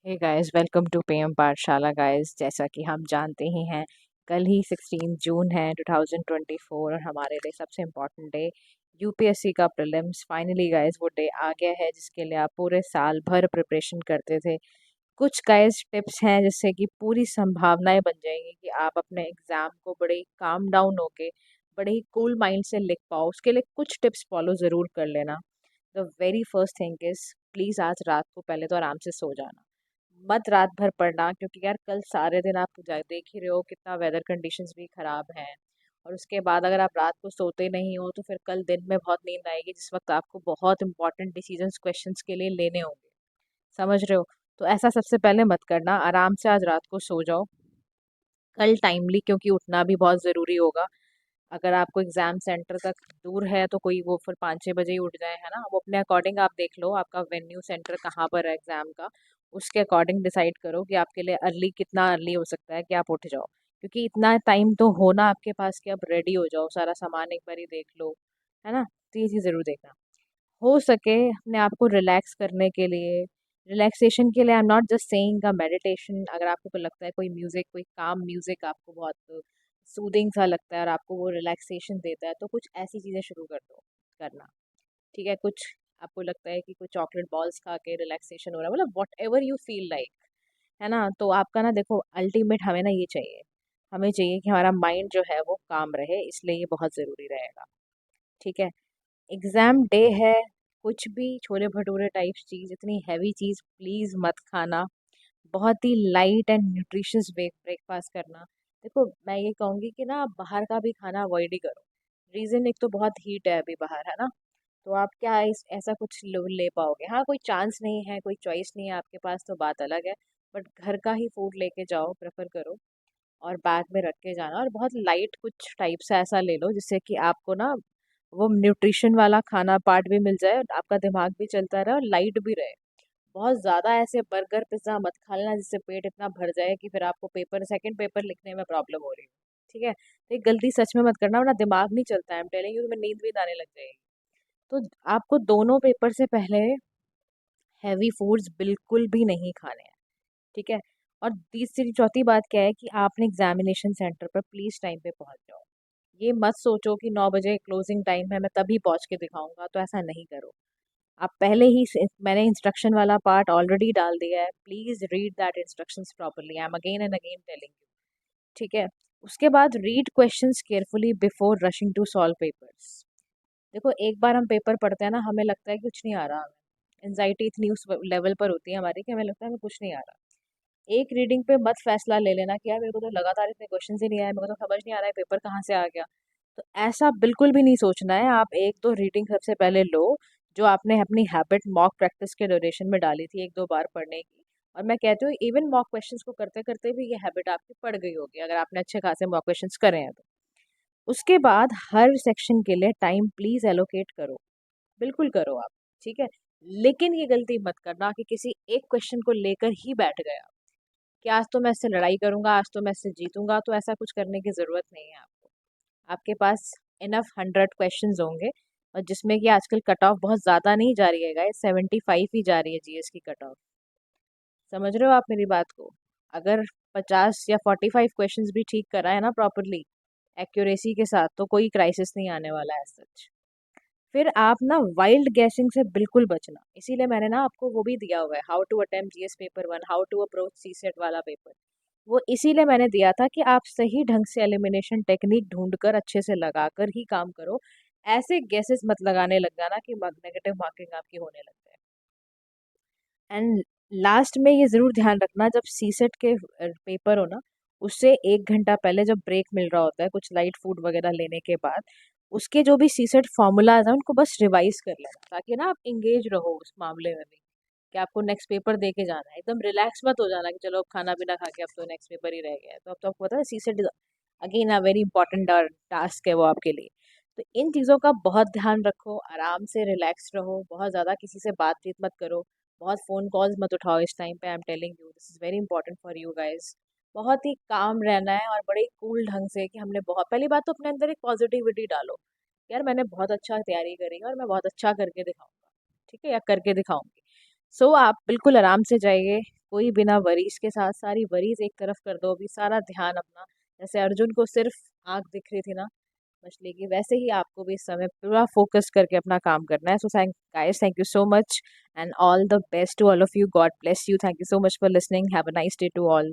Hey guys, welcome to PM Pathshala guys. जैसा कि हम जानते ही हैं, कल ही 16 जून है 2024 और हमारे लिए सबसे इम्पोर्टेंट डे यूपीएससी का प्रीलिम्स। फाइनली गाइस वो डे आ गया है जिसके लिए आप पूरे साल भर प्रिपरेशन करते थे। कुछ गाइस टिप्स हैं जिससे कि पूरी संभावनाएं बन जाएंगी कि आप अपने एग्जाम को बड़े ही काम डाउन होके बड़े ही कूल माइंड से लिख पाओ। उसके लिए कुछ टिप्स फॉलो ज़रूर कर लेना। The very first thing is, please आज रात को पहले तो आराम से सो जाना। मत रात भर पढ़ना, क्योंकि यार कल सारे दिन आप देख ही रहे हो कितना वेदर कंडीशंस भी खराब हैं। और उसके बाद अगर आप रात को सोते नहीं हो तो फिर कल दिन में बहुत नींद आएगी, जिस वक्त आपको बहुत इंपॉर्टेंट डिसीजंस क्वेश्चंस के लिए लेने होंगे। समझ रहे हो? तो ऐसा सबसे पहले मत करना, आराम से आज रात को सो जाओ कल टाइमली, क्योंकि उठना भी बहुत ज़रूरी होगा। अगर आपको एग्ज़ाम सेंटर तक दूर है तो कोई वो फिर 5-6 बजे ही उठ जाए, है ना? वो अपने अकॉर्डिंग आप देख लो आपका वेन्यू सेंटर कहाँ पर है एग्ज़ाम का। उसके अकॉर्डिंग डिसाइड करो कि आपके लिए अर्ली कितना अर्ली हो सकता है कि आप उठ जाओ, क्योंकि इतना टाइम तो होना आपके पास कि आप रेडी हो जाओ, सारा सामान एक बार ही देख लो, है ना? तो ये चीज़ ज़रूर देखना। हो सके अपने आप को रिलैक्स करने के लिए, रिलैक्सेशन के लिए, I am not just saying का मेडिटेशन। अगर आपको कोई लगता है कोई म्यूज़िक, कोई काम म्यूज़िक आपको बहुत सूदिंग सा लगता है और आपको वो रिलैक्सेशन देता है, तो कुछ ऐसी चीज़ें शुरू कर दो करना। ठीक है? कुछ आपको लगता है कि कुछ चॉकलेट बॉल्स खा के रिलैक्सेशन हो रहा है, मतलब what ever you feel like, है ना? तो आपका ना देखो, अल्टीमेट हमें ना ये चाहिए, हमें चाहिए कि हमारा माइंड जो है वो काम रहे, इसलिए ये बहुत ज़रूरी रहेगा। ठीक है? एग्ज़ाम डे है, कुछ भी छोले भटूरे टाइप चीज़, इतनी हैवी चीज़ प्लीज़ मत खाना। बहुत ही लाइट एंड न्यूट्रिशियस ब्रेकफास्ट करना। देखो, मैं ये कहूँगी कि ना आप बाहर का भी खाना अवॉइड ही करो। रीज़न, एक तो बहुत हीट है अभी बाहर, है ना? तो आप क्या इस ऐसा कुछ ले पाओगे? हाँ, कोई चांस नहीं है, कोई चॉइस नहीं है आपके पास तो बात अलग है। बट घर का ही फूड लेके जाओ, प्रेफर करो, और बैग में रख के जाना, और बहुत लाइट कुछ टाइप से ऐसा ले लो जिससे कि आपको ना वो न्यूट्रिशन वाला खाना पार्ट भी मिल जाए और आपका दिमाग भी चलता रहे और लाइट भी रहे। बहुत ज़्यादा ऐसे बर्गर पिज़्ज़ा मत खा लेना जिससे पेट इतना भर जाए कि फिर आपको पेपर सेकंड पेपर लिखने में प्रॉब्लम हो रही हो। ठीक है? तो ये गलती सच में मत करना, वरना दिमाग नहीं चलता है। आई एम टेलिंग यू, तुम्हें नींद भी आने लग जाएगी। तो आपको दोनों पेपर से पहले हैवी फूड्स बिल्कुल भी नहीं खाने हैं। ठीक है? और तीसरी चौथी बात क्या है कि आपने एग्जामिनेशन सेंटर पर प्लीज़ टाइम पे पहुंच जाओ। ये मत सोचो कि 9 बजे क्लोजिंग टाइम है, मैं तभी पहुंच के दिखाऊंगा, तो ऐसा नहीं करो। आप पहले ही मैंने इंस्ट्रक्शन वाला पार्ट ऑलरेडी डाल दिया है, please read that instructions properly, I am again and again telling you. ठीक है? उसके बाद read questions carefully before rushing to solve papers. देखो, एक बार हम पेपर पढ़ते हैं ना, हमें लगता है कि कुछ नहीं आ रहा हमें, एनजाइटी इतनी उस लेवल पर होती है हमारी कि हमें लगता है हमें कुछ नहीं आ रहा। एक रीडिंग पे मत फैसला ले लेना कि यार मेरे को तो लगातार इतने क्वेश्चन ही नहीं आए, मेरे को तो समझ नहीं आ रहा है पेपर कहाँ से आ गया। तो ऐसा बिल्कुल भी नहीं सोचना है। आप एक दो रीडिंग सबसे पहले लो, जो आपने अपनी हैबिट मॉक प्रैक्टिस के ड्यूरेशन में डाली थी 1-2 बार पढ़ने की। और मैं कहती हूँ इवन मॉक क्वेश्चंस को करते करते भी ये हैबिट आपकी पड़ गई होगी, अगर आपने अच्छे खासे मॉक क्वेश्चंस करे हैं तो। उसके बाद हर सेक्शन के लिए टाइम प्लीज़ एलोकेट करो, बिल्कुल करो आप। ठीक है? लेकिन ये गलती मत करना कि किसी एक क्वेश्चन को लेकर ही बैठ गए आप, कि आज तो मैं इससे लड़ाई करूंगा, आज तो मैं इससे जीतूंगा। तो ऐसा कुछ करने की ज़रूरत नहीं है आपको। आपके पास इनफ 100 क्वेश्चंस होंगे, और जिसमें कि आजकल कट ऑफ बहुत ज़्यादा नहीं जा रही है गाइस, 75 ही जा रही है जीएस की कट ऑफ। समझ रहे हो आप मेरी बात को? अगर 50 या 45 क्वेश्चंस भी ठीक करा है ना प्रॉपरली, एक्यूरेसी के साथ, तो कोई क्राइसिस नहीं आने वाला है सच। फिर आप ना वाइल्ड गैसिंग से बिल्कुल बचना, इसीलिए मैंने ना आपको वो भी दिया हुआ है, how to attempt GS paper 1, how to approach CSAT वाला पेपर। वो इसीलिए मैंने दिया था कि आप सही ढंग से एलिमिनेशन टेक्निक ढूंढकर अच्छे से लगाकर ही काम करो। ऐसे गेसेस मत लगाने लग जाना कि नेगेटिव मार्किंग आपकी होने लग जाए। एंड लास्ट में ये ज़रूर ध्यान रखना, जब सीसेट के पेपर हो ना, उससे 1 घंटा पहले जब ब्रेक मिल रहा होता है कुछ लाइट फूड वगैरह लेने के बाद, उसके जो भी सीसेट फॉर्मूलाज हैं उनको बस रिवाइज कर लेना, ताकि ना आप इंगेज रहो उस मामले में भी, कि आपको नेक्स्ट पेपर दे के जाना है। एकदम रिलैक्स मत हो जाना कि चलो अब खाना पीना खा के अब तो नेक्स्ट पेपर ही रह गया है। तो अब तो आपको पता है CSAT again a very important task है वो आपके लिए। तो इन चीज़ों का बहुत ध्यान रखो, आराम से रिलैक्स रहो, बहुत ज़्यादा किसी से बातचीत मत करो, बहुत फ़ोन कॉल्स मत उठाओ इस टाइम पे। I am telling you, this is very important for you guys. बहुत ही काम रहना है और बड़े कूल ढंग से, कि हमने बहुत, पहली बात तो अपने अंदर एक पॉजिटिविटी डालो, यार मैंने बहुत अच्छा तैयारी करी है और मैं बहुत अच्छा करके दिखाऊंगा। ठीक है? या करके दिखाऊंगी। सो आप बिल्कुल आराम से जाइए, कोई बिना वरीज के साथ सारी वरीज एक तरफ कर दो, अभी सारा ध्यान अपना, जैसे अर्जुन को सिर्फ आँख दिख रही थी ना मछली की, वैसे ही आपको भी इस समय पूरा फोकस करके अपना काम करना है। So thank guys, thank you so much and all the best to all of you, God bless you, thank you so much for listening, have a nice day to all.